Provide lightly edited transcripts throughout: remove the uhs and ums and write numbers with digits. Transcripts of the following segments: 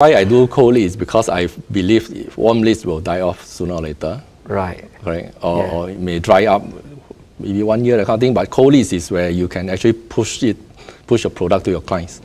Why I do cold lead is because I believe warm leads will die off sooner or later. Right. Correct. Or it may dry up maybe 1 year, that kind of thing. But cold leads is where you can actually push your product to your clients.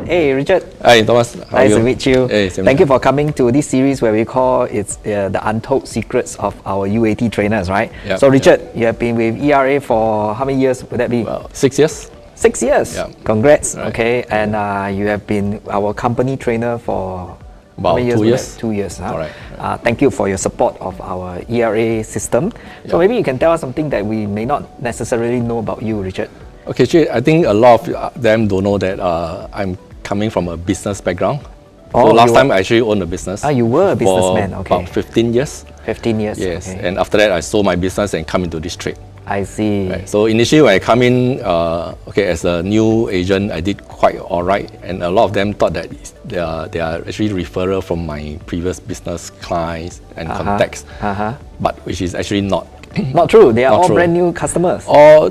Hey, Richard. Hi, Thomas. How Nice are you? to meet you. Hey, same Thank here. you for coming to this series where we call it the untold secrets of our UAT trainers, right? Yep, So, Richard, you have been with ERA for how many years would that be? Well, 6 years. 6 years. Yep. Congrats. Right. Okay, and you have been our company trainer for About how many 2 would years. that- 2 years. Huh? Correct. Thank you for your support of our ERA system. So Yep. maybe you can tell us something that we may not necessarily know about you, Richard. Okay, actually, I think a lot of them don't know that I'm coming from a business background. Oh, So last you time I actually owned a business. you were a businessman, for okay. about 15 years. 15 years. Yes, Okay. and after that I sold my business and come into this trade. I see. Right. So initially when I come in, as a new agent, I did quite all right, and a lot of them thought that they are actually referral from my previous business clients and contacts, but which is actually not. Not true. They are Not all true. brand new customers. All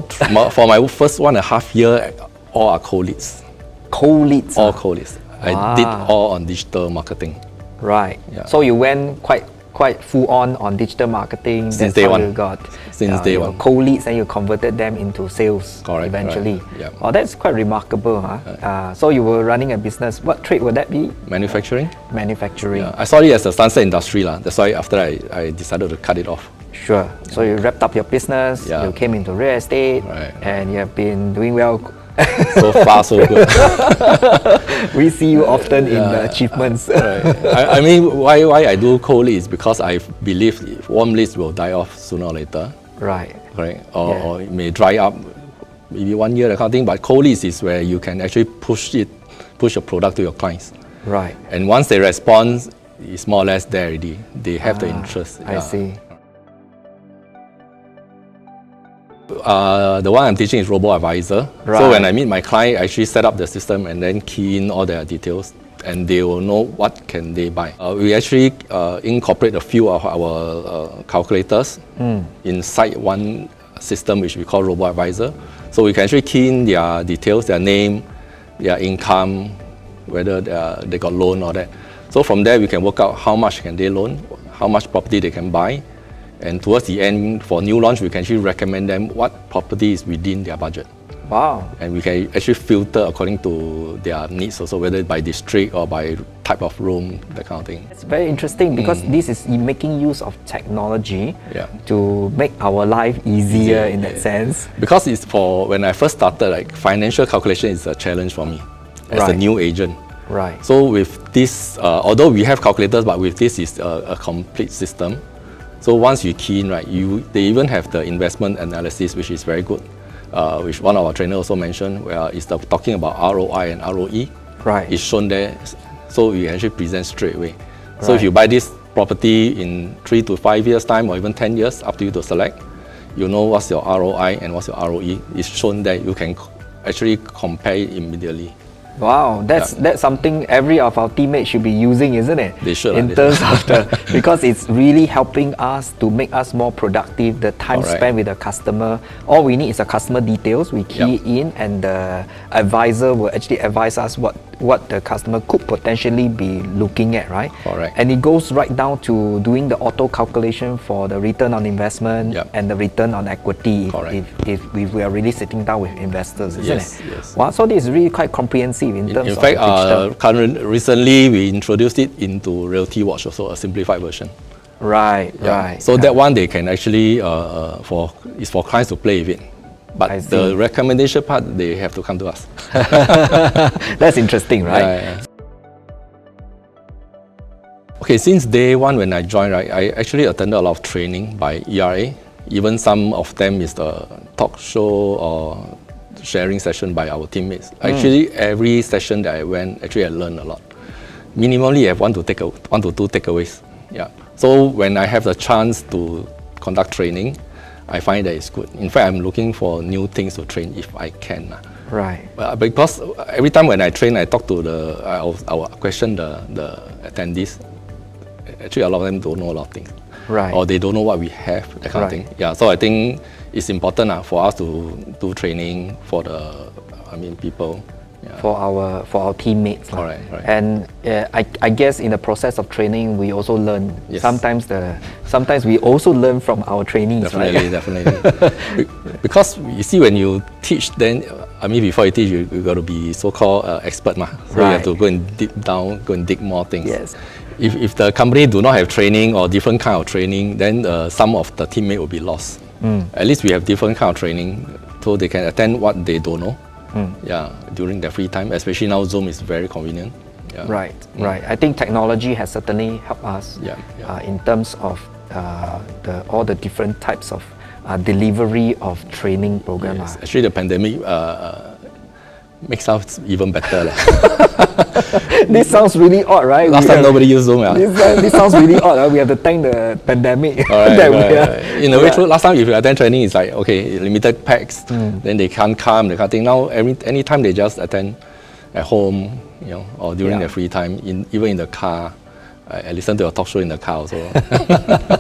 for my first 1.5 year, all are cold leads. Cold leads. All cold leads. I did all on digital marketing. Right. Yeah. So you went quite full on digital marketing. Since That's day how one. You got Since day your one. cold leads, and you converted them into sales. Correct, eventually. right, yeah. Oh, that's quite remarkable, huh? So you were running a business. What trade would that be? Manufacturing. Manufacturing. Yeah, I saw it as a sunset industry lah. That's why after I decided to cut it off. Sure. So you wrapped up your business. Yeah. You came into real estate, Right. and you have been doing well. So far, so good. We see you often in the achievements. Right. I mean, why I do cold leads is because I believe warm leads will die off sooner or later. Right. Correct. Or it may dry up maybe 1 year, that kind of thing. But cold leads is where you can actually push your product to your clients. Right. And once they respond, it's more or less there already. They have the interest. I see. The one I'm teaching is Robo Advisor. Right. So when I meet my client, I actually set up the system and then key in all their details, and they will know what can they buy. We actually incorporate a few of our calculators inside one system which we call Robo Advisor. So we can actually key in their details, their name, their income, whether they got loan or that. So from there we can work out how much can they loan, how much property they can buy. And towards the end, for new launch, we can actually recommend them what property is within their budget. Wow. And we can actually filter according to their needs also, whether by district or by type of room, that kind of thing. It's very interesting because this is making use of technology Yeah. to make our life easier in that Yeah. sense. Because it's when I first started, like financial calculation is a challenge for me as a Right. new agent. Right. So with this, although we have calculators, but with this is a complete system. So once you key in, right, they even have the investment analysis, which is very good, which one of our trainers also mentioned, where is talking about ROI and ROE. Right. It's shown there, so you actually present straight away. So Right. if you buy this property in 3 to 5 years time or even 10 years, up to you to select, you know what's your ROI and what's your ROE. It's shown there. You can actually compare it immediately. Wow, that's something every of our teammates should be using, isn't it? They should, In they terms of because it's really helping us to make us more productive. The time Correct. spent with the customer, all we need is the customer details. We key in, and the advisor will actually advise us what the customer could potentially be looking at, right? Correct. And it goes right down to doing the auto calculation for the return on investment Yep. and the return on equity. Correct. If we are really sitting down with investors, isn't Yes, it? yes. Wow, so this is really quite comprehensive in terms In of fact, digital. recently we introduced it into Realty Watch, also a simplified version. Right, Yeah. right. So that one they can actually is for clients to play with it. But I see. the recommendation part, they have to come to us. That's interesting, right? Yeah. Okay, since day one when I joined, right, I actually attended a lot of training by ERA. Even some of them is the talk show or sharing session by our teammates. Actually, every session that I went, I learned a lot. Minimally, I have one to two takeaways. Yeah. So when I have the chance to conduct training, I find that it's good. In fact, I'm looking for new things to train if I can. Right. Because every time when I train, I talk to I'll question the attendees. Actually, a lot of them don't know a lot of things. Right. or they don't know what we have, that kind of Right. thing. Yeah, so I think it's important for us to do training for the, people. Yeah. for our teammates. Correct, right. And I guess in the process of training, we also learn. Yes. Sometimes we also learn from our trainees, Definitely, right? definitely. Because you see, when you teach, then before you teach, you got to be so-called expert, so you have to Right. go and deep down, go and dig more things. Yes. If the company do not have training or different kind of training, then some of the teammate will be lost. At least we have different kind of training, so they can attend what they don't know. Yeah, during their free time, especially now Zoom is very convenient. Yeah. Right, right. I think technology has certainly helped us Yeah, yeah. in terms of all the different types of delivery of training program. Yes. Actually, the pandemic makes us even better. This sounds really odd, right? Last time nobody used Zoom. This sounds really odd. Right? We have to thank the pandemic. Alright, that we right. are- In a way, true. Last time, if you attend training, it's like, okay, limited packs, then they can't come, they can't think. Now, anytime they just attend at home, or during Yeah. their free time, even in the car. I listen to a talk show in the car also.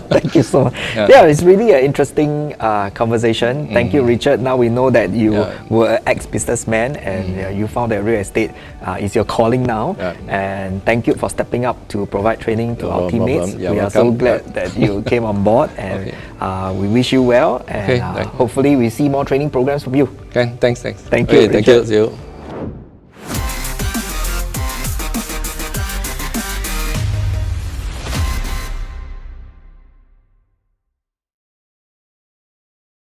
Thank you so much. Yeah. Yeah, it's really an interesting conversation. Thank you, Richard. Now we know that you Yeah. were an ex-businessman and you found that real estate is your calling now. Yeah. And thank you for stepping up to provide training to No our teammates. problem. Yeah, We are so welcome. glad that you came on board, and Okay. we wish you well. And Okay, thank you. hopefully we see more training programs from you. Okay, thanks. Thank you, Okay, thank you. Richard. See you.